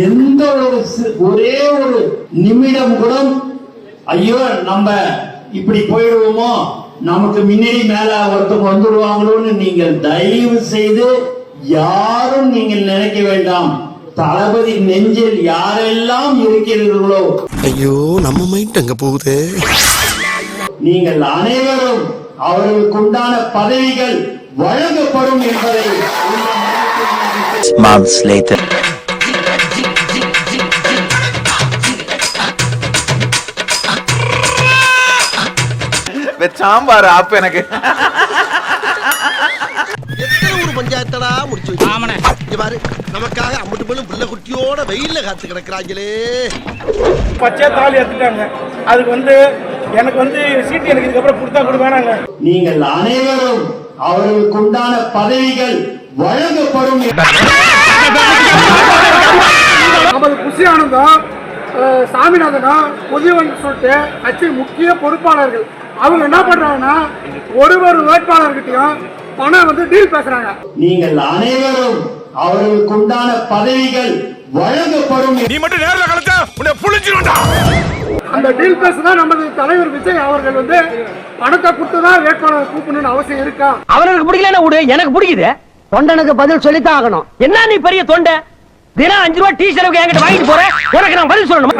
எந்த ஒரே ஒரு நிமிடம் கூட ஐயோ நம்ம இப்படி போயிடுவோமோ, நமக்கு முன்னாடி மேல ஒருத்தவங்க வந்துடுவாங்களோன்னு நீங்கள் தயவு செய்து யாரும் நீங்கள் நினைக்க வேண்டாம். தளபதி நெஞ்சில் யாரெல்லாம் இருக்கிறீர்களோ, ஐயோ நம்ம மைண்ட் அங்க போகுது. நீங்கள் அனைவரும் அவர்களுக்கு உண்டான பதவிகள் வழங்கப்படும் என்பதை months later. சாம்பார் ஆப் எனக்கு ஒரு பஞ்சாயத்தடா முடிச்சு பாரு, நமக்காக அம்பட்டு போலும் பிள்ளை குட்டியோட வெயில்ல காத்து கிடக்குறாங்களே. பச்சை தாலி எடுத்துட்டாங்க. அதுக்கு எனக்கு சீட்டு எனக்கு இதுக்கப்புறம் கொடுத்தா கொடுப்பானாங்க. நீங்கள் அனைவரும் அவர்களுக்கு உண்டான பதவிகள் வழங்கப்படும். நமது புஷி ஆனந்தம், சாமிநாதனா, புதியவன் சொல்லிட்டு கட்சி முக்கிய பொறுப்பாளர்கள் அவங்க என்ன பண்றாங்கன்னா ஒரு வேட்பாளர்கிட்டையும் பணம் டீல் பேசுறாங்க. நீங்கள் அனைவரும் அவர்களுக்கு உண்டான பதவிகள் வழங்கப்படும். நீ மட்டும் நேர்ல கலச்சா உன்னை புளிச்சிருடா. அந்த டீல் பேசுதான் நமது தலைவர் விஜய் அவர்கள் பணத்தை கொடுத்துதான் வேட்பாளர் கூப்பிடணும்னு அவசியம் இருக்கா? அவனுக்கு பிடிக்கல விடு, எனக்கு பிடிக்குது. தொண்டனுக்கு பதில் சொல்லித்தான் ஆகணும். என்ன நீ பெரிய தொண்டை, தினம் 5 ரூபாய் டீ ஷர்ட்டுக்கு என்கிட்ட வாங்கிட்டு போற, உனக்கு நான் பதில் சொல்லணும்.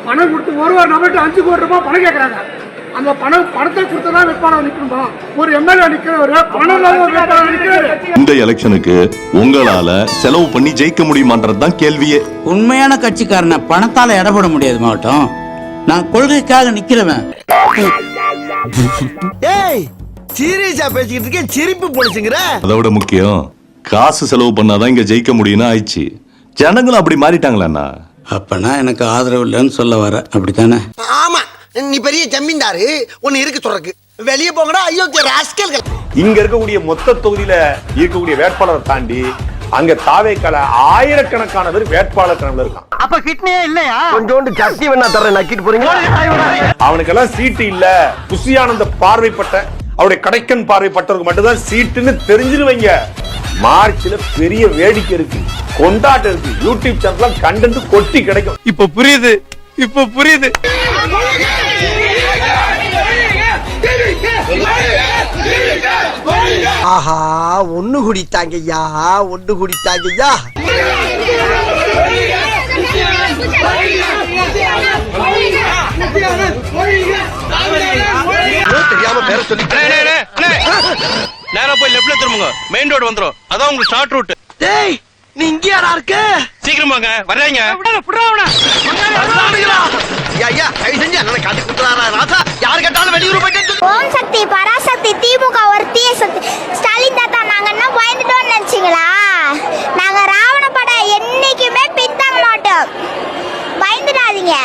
பணம் கொடுத்து ஒரு நம்மகிட்ட 5 கோடி ரூபாய் பணம் கேட்கறாங்க. அந்த பணத்தை கொடுத்ததான் வேட்பாளர் நிக்கணுமா? ஒரு எம்எல்ஏ நிக்கிறவரு பணம் இல்லாத ஒரு வேட்பாளர் நிக்கிறாரு. இந்த எலெக்ஷனுக்கு உங்களால செலவு பண்ணி ஜெயிக்க முடியுமான்றதுதான் கேள்வியே. உண்மையான கட்சிக்காரனை பணத்தால எடப்பட முடியாது மாவட்டம். நான் கொள்கைக்காக நிக்கிறவன். ஏய் சீரியஸா பேசிக்கிட்டு இருக்கேன், சிரிப்பு போலீஸுங்கற. அதை விட முக்கியம், காசு செலவு பண்ணாதான் இங்க ஜெயிக்க முடியும்னு ஆயிடுச்சு. ஜனங்களும் அப்படி மாறிட்டாங்களா? அப்பனா எனக்கு ஆதரவு இல்லைன்னு சொல்ல வர, அப்படித்தானே? ஆமா, நீ பெரிய ஜமீன்தாரு, ஒன்னு இருக்கு சொல்றக்கு. வெளியே போங்கடா அயோக்கிய ராஸ்கல்கள். இங்க இருக்கக்கூடிய மொத்த தொகுதியில இருக்கக்கூடிய வேட்பாளரை தாண்டி அங்க தாவேக்கால ஆயிரக்கணக்கான பேர் வேட்பாளர் கனவுல இருக்கான். அப்ப கிட்னியே இல்லையா? கொஞ்சோண்டு சட்னி வேணா தரேன், நக்கிட்டு போறீங்களா? அவனுக்கெல்லாம் சீட்டு இல்ல. புஷியானந்த பார்வைப்பட்ட அவருடைய கடைக்கன் பார்வைப்பட்டவருக்கு மட்டும்தான் சீட்டுன்னு தெரிஞ்சிருவீங்க. மார்ச்ல பெரிய வேடிக்கை இருக்கு, கொண்டாட்டம் இருக்கு. யூடியூப் சேனல் கண்டென்ட் கொட்டி கிடைக்கும். இப்ப புரியுது. ஆஹா, ஒண்ணு குடித்தாங்கய்யா. தெரியாம பேர சொல்லி நேரா போய் லெஃப்ட்ல திரும்புங்க, மெயின் ரோடு வந்துரும். அதான் உங்களுக்கு ஷார்ட் ரூட். டேய் நீ இங்க யாரா இருக்க? சீக்கிரம் வாங்க, வர்றீங்க. ஐயா கை செஞ்சு அண்ணனை காட்டி குடுறாரா ராசா? யார் கேட்டாலும் வெளியூர் போயிட்டு சொல்லு. ஓம் சக்தி பராசக்தி திமுக ஒரு தீய சக்தி. ஸ்டாலின் தாத்தா நாங்க என்ன பயந்துட்டோம்னு நினைச்சீங்களா? நாங்க ராவண படம் என்னைக்குமே பின்தாங்க மாட்டோம், பயந்துடாதீங்க.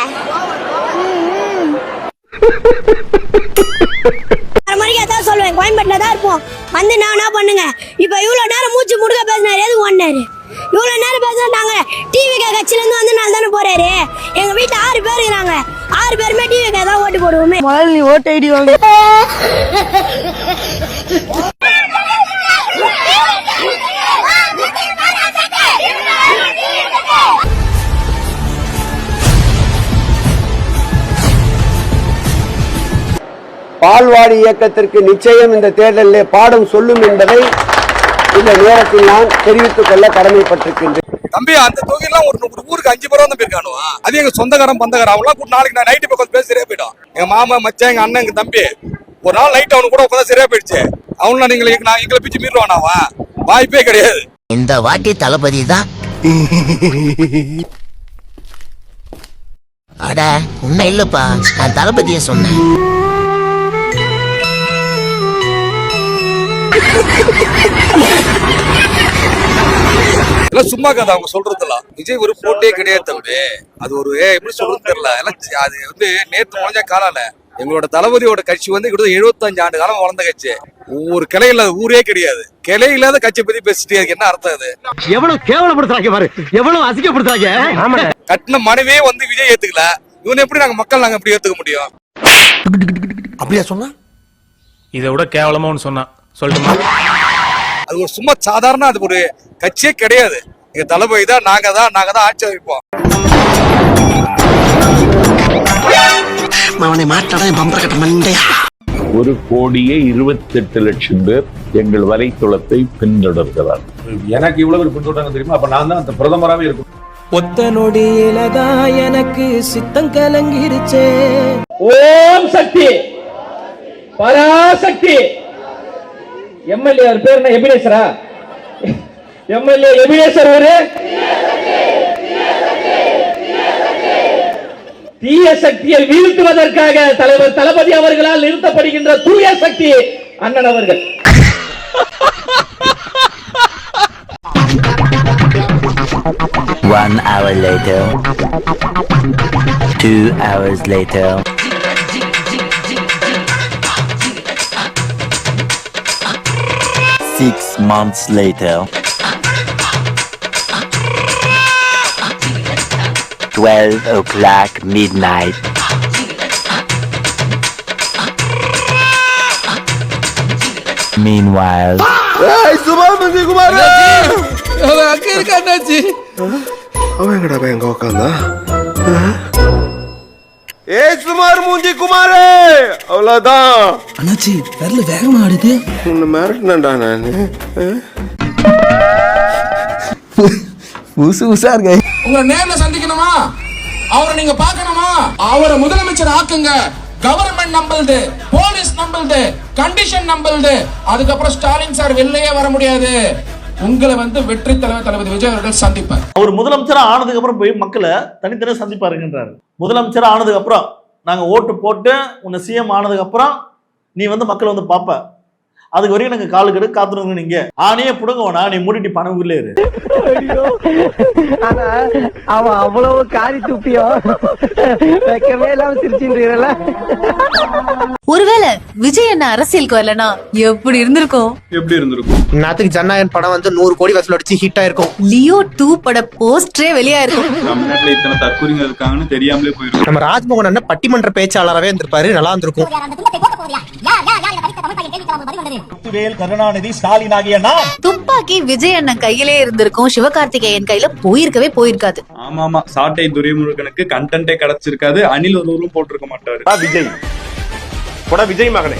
சொல்லுவேன், கோயம்பேட்டில் தான் இருப்போம். நான் என்ன பண்ணுங்க, இப்ப இவ்வளவு நேரம் மூச்சு முடுக்க பேசினாரு, எது ஒன்னாரு இவ்வளவு நேரம் பேசினா? நாங்க டிவிகே கட்சியில இருந்து நாள் தானே போறாரு. எங்க வீட்டுல 6 பேர் இருக்கிறாங்க, 6 பேருமே டிவிகே தான் ஓட்டு போடுவோமே. முதல்ல நீ ஓட்டு ஐடி வாங்க. பால்வாடி இயக்கத்திற்கு நிச்சயம் இந்த தேர்தலில் பாடம் சொல்லும் என்பதை இந்த நேரத்தில் நான் தெரிவித்துக் கொள்ள கடமைப்பட்டிருக்கின்றேன். தம்பி, அந்த தொகையெல்லாம் ஒரு ஊருக்கு 5 பேர் தான் போயிருக்கானுவா. அது எங்க சொந்தக்காரன் பந்தக்காரன். அவங்களாம் கூட நாளைக்கு நான் நைட்டு பக்கம் பேச சரியா போயிடும். எங்க மாமா, மச்சான், எங்க அண்ணன், எங்க தம்பி ஒரு நாள் நைட் அவனு கூட உட்காந்து சரியா போயிடுச்சு. அவனும் எங்களை பிச்சு மீறுவானாவா? வாய்ப்பே கிடையாது. இந்த வாட்டி தளபதி தான். அட உண்மை இல்லப்பா, நான் தளபதியை சொன்னேன். சும்மா கதை அவங்க சொல்றதுலாம். விஜய் ஒரு போட்டே கிடையாது தம்பி. அது ஒரு எப்படி சொல்றது தெரியல. அது நேத்து முடிஞ்ச காலால எங்களோட தளபதியோட கட்சி 75 ஆண்டு காலம் வளர்ந்த கட்சி. ஒவ்வொரு கிளை இல்லாத ஊரே கிடையாது. கிளை இல்லாத கட்சியை பத்தி பேசிட்டு என்ன அர்த்தம்? அது எவ்வளவு கேவலப்படுத்துறாங்க பாரு, எவ்வளவு அசிங்கப்படுத்துறாங்க. கட்டின மனைவியே விஜய் ஏத்துக்கல. இவன் எப்படி நாங்க எப்படி ஏத்துக்க முடியும்? அப்படியா சொன்னா? இதை விட கேவலமா ஒண்ணு சொன்னா சொல்லட்டுமா? அது ஒரு சும்மா சாதாரண, அது ஒரு கட்சியே கிடையாது. எங்க தளபதி தான், நாங்க தான் ஆட்சி வைப்போம். அவனை மாட்டாடா பம்பர கட்ட மண்டையா. 1,28,00,000 பேர் எங்கள் வலைத்தளத்தை பின்தொடர்கிறார். எனக்கு இவ்வளவு பேர் பின்தொடர்றாங்க தெரியுமா? அப்ப நான் தான் அந்த பிரதமராகவே இருக்கும். ஒத்த நொடியிலதான் எனக்கு சித்தம் கலங்கிருச்சே. ஓம் சக்தி பராசக்தி. எம்எல்ஏ பேர் என்ன? எபினேசரா? எம்எல்ஏ எபினேசர் ஒரு தீய சக்தியை வீழ்த்துவதற்காக தலைவர் தளபதி அவர்களால் நிறுத்தப்படுகின்ற தூய சக்தி அண்ணன் அவர்கள். One hour later, 2 hours later. 6 months later. 12 o'clock midnight. Meanwhile, அவன் எங்கடா எங்க உட்காந்தா? சுமார் மூஞ்சி குமாரே, அவ்வளவுதான். அண்ணாச்சி வரல வேகமா ஆடுது. உன்னை மிரட்டினடா நானு. உசா இருக்க. உங்களை நேர்ல சந்திக்கணுமா? அவரை நீங்க பார்க்கணுமா? அவரை முதலமைச்சர் ஆக்குங்க. கவர்மெண்ட் நம்பல்து, போலீஸ் நம்பல்து, கண்டிஷன் நம்பல்து. அதுக்கப்புறம் ஸ்டாலின் சார் வெளியே வர முடியாது. உங்களை வெற்றி தலைவர் தளபதி விஜய் அவர்கள் சந்திப்பார். அவர் முதலமைச்சரா ஆனதுக்கு அப்புறம் போய் மக்களை தனித்தனியா சந்திப்பாருன்றாரு. முதலமைச்சரா ஆனதுக்கு அப்புறம் நாங்க ஓட்டு போட்டு உன்னை சிஎம் ஆனதுக்கு அப்புறம் நீ மக்களை பாப்ப. அதுக்கு வரைக்கும் நாங்க காலு கெடு காத்துருங்க. நீங்க ஆனையே புடுங்கவனா நீ மூடிட்டு பணம் ஊர்ல இரு. ஆனா அவன் அவ்வளவு காரி துப்பியோ வைக்கவே இல்லாம சிரிச்சுன்றீங்களா? ஒருவேளை விஜய் என்ன அரசியலுக்கு வரலனா எப்படி இருந்திருக்கும்? நாத்துக்கு ஜனநாயகன் படம் 100 கோடி வசூல் அடிச்சு ஹிட் ஆயிருக்கும். லியோ 2 பட போஸ்டரே வெளியா இருக்கும். தமிழ்நாட்டுல இத்தனை தற்கொலைங்க இருக்காங்கன்னு தெரியாமலே போயிருக்கும். நம்ம ராஜ்மோகன் அண்ணன் பட்டிமன்ற பேச்சாளராகவே இருந்திருப்பாரு, நல்லா இருந்திருக்கும். கருணாநிதி, ஸ்டாலின் ஆகிய நான் துப்பாக்கி விஜய் அண்ணன் கையிலே இருந்திருக்கும், சிவகார்த்திகேயன் கையில போயிருக்காது. ஆமா சாட்டை துரைமுருகனுக்கு கண்டென்ட்டே கிடைச்சிருக்காது. அனில் ஒருவரும் போட்டிருக்க மாட்டாரு. விஜய் மகனே,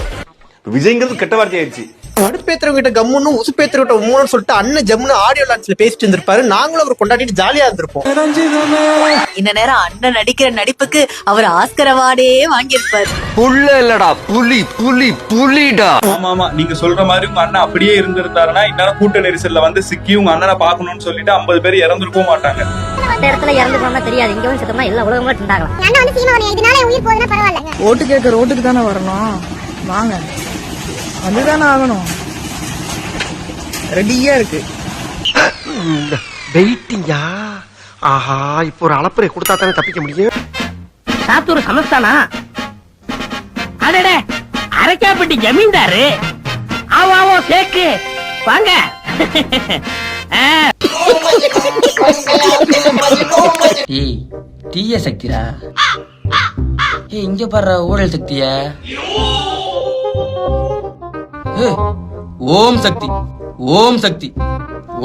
விஜய்ங்கிறது கெட்ட வார்த்தை ஆயிடுச்சு. அடுப்பேத்திரவங்க கிட்ட கம்முன்னு உசுப்பேத்திரவிட்ட உம்முன்னு சொல்லிட்டு அண்ணன் ஜம்முன்னு ஆடியோ லான்ச்ல பேசிட்டு இருந்திருப்பாரு. நாங்களும் அவர் கொண்டாடிட்டு ஜாலியா இருந்திருப்போம். இந்த நேரம் அண்ணன் நடிக்கிற நடிப்புக்கு அவர் ஆஸ்கர் அவார்டே வாங்கியிருப்பாரு. புள்ள இல்லடா, புலிடா. ஆமா நீங்க சொல்ற மாதிரி உங்க அண்ணன் அப்படியே இருந்திருந்தாருன்னா இந்நேரம் கூட்ட நெரிசல்ல சிக்கி உங்க அண்ணனை பாக்கணும்னு சொல்லிட்டு 50 பேர் இறந்துருக்கவும் மாட்டாங்க. இடத்துல இறந்து போனா தெரியாது, இங்க வந்து செத்தோம்னா எல்லா உலகமா இருந்தாங்க. ஓட்டு கேட்க ரோட்டுக்கு தானே வரணும், வாங்க வந்துதானே ஆகணும். ரெடியா இருக்கு. வெயிட்டிங்கா. ஆஹா, இப்போ ஒரு அளப்பறை கொடுத்தா தானே தப்பிக்க முடியும். சாத்தூர் சமஸ்தானா? அடடே, அரைக்காப்பட்டி ஜமீன்தாரு. ஆவோ கேக்கு வாங்க. தீய சக்திடா. இங்க பாரு ஊழல் சக்திய. ஓம் சக்தி, ஓம் சக்தி,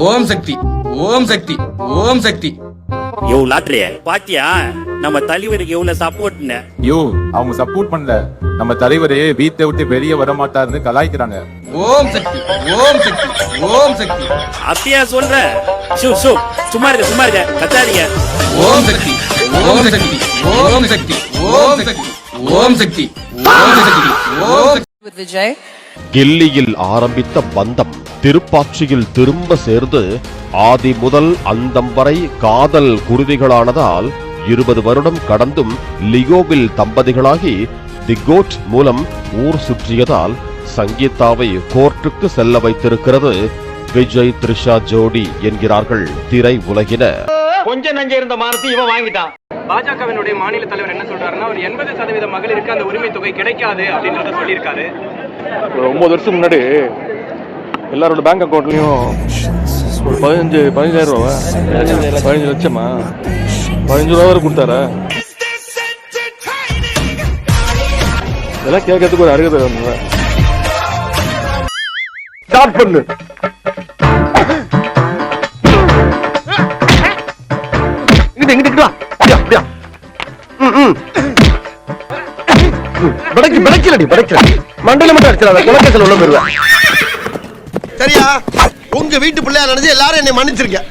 ஓம் சக்தி, ஓம் சக்தி, ஓம் சக்தி. யோ லாட்ரியே பாத்தியா நம்ம தலைவருக்கு எவ்வளவு சப்போர்ட்னு? யோ, அவங்க சப்போர்ட் பண்ணல, நம்ம தலைவரே வீட்டை விட்டு வெளியே வர மாட்டாருன்னு கலாய்க்கிறாங்க. ஓம் சக்தி, ஓம் சக்தி, ஓம் சக்தி. அப்படியா சொல்ற? சும்மா இருக்க கத்தாதீங்க. ஓம் சக்தி, ஓம் சக்தி, ஓம் சக்தி, ஓம் சக்தி, ஓம் சக்தி, ஓம் சக்தி, ஓம் சக்தி. விஜய் கில்லியில் ஆரம்பித்த பந்தம் திருப்பாட்சியில் திரும்ப சேர்ந்து ஆதி முதல் அந்தம் வரை காதல் குருதிகளானதால் 20 வருடம் கடந்தும் லியோவில் தம்பதிகளாகி தி கோட் மூலம் ஊர் சுற்றியதால் சங்கீதாவை கோர்ட்டுக்கு செல்ல வைத்திருக்கிறது விஜய் த்ரிஷா ஜோடி என்கிறார்கள் திரை உலகினர். கொஞ்சம் நஞ்ச இருந்த மானத்தை இவன் வாங்கிட்டான். பாஜகவினுடைய மாநில தலைவர் என்ன சொல்றாருன்னா, ஒரு 80% மகளிருக்கு அந்த உரிமை தொகை கிடைக்காது அப்படின்றத சொல்லியிருக்காரு. 9 வருஷம் முன்னாடி எல்லாரோட பேங்க் அக்கௌண்ட்லயும் ஒரு 15,000 ரூபா, 15 லட்சமா, 15 ரூபா வரை கொடுத்தாரா? இதெல்லாம் கேட்கறதுக்கு ஒரு அருகதை வேணும். ஸ்டார்ட் பண்ணு. இங்கிட்டு வா. அப்படியா அப்படியா. படைக்கலடி படைக்கல. மண்டையில மட்டும் அடிச்சிடாத, குலக்கேசல் உள்ள போயிருவேன். சரியா? உங்க வீட்டு பிள்ளையா நினைச்சு எல்லாரும் என்னை மன்னிச்சிருக்க.